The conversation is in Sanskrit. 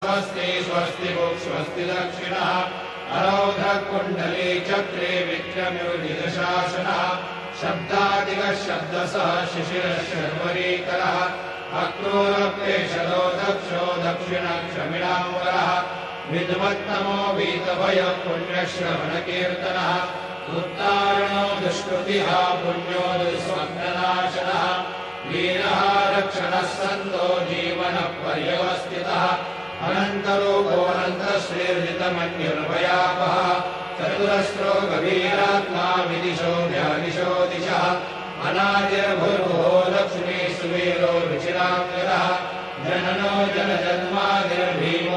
स्वस्ति स्वस्ति स्वस्ति दक्षिणः अरौधकुण्डले चक्रे विक्रम्योदितशासनः शब्दादिगः शब्दसः शिशिरशर्वरीकरः अक्रूरप्रेषदो दक्षो दक्षिणक्षमिणाम्बरः विद्वत्तमो वीतभयः पुण्यश्रवणकीर्तनः उत्तारणो दुष्कृतिः पुण्यो दुःस्वप्ननाशनः वीरः रक्षणः सन्तो जीवनः पर्यवस्थितः अनन्तरूपोऽनन्तश्रीर्जितमन्युर्भयापः चतुरस्रो गभीरात्मा विदिशो व्यादिशो दिशः अनादिर्भुर्भुवो लक्ष्मी सुवीरो रुचिराङ्गरः जननो जनजन्मादिर्भीमो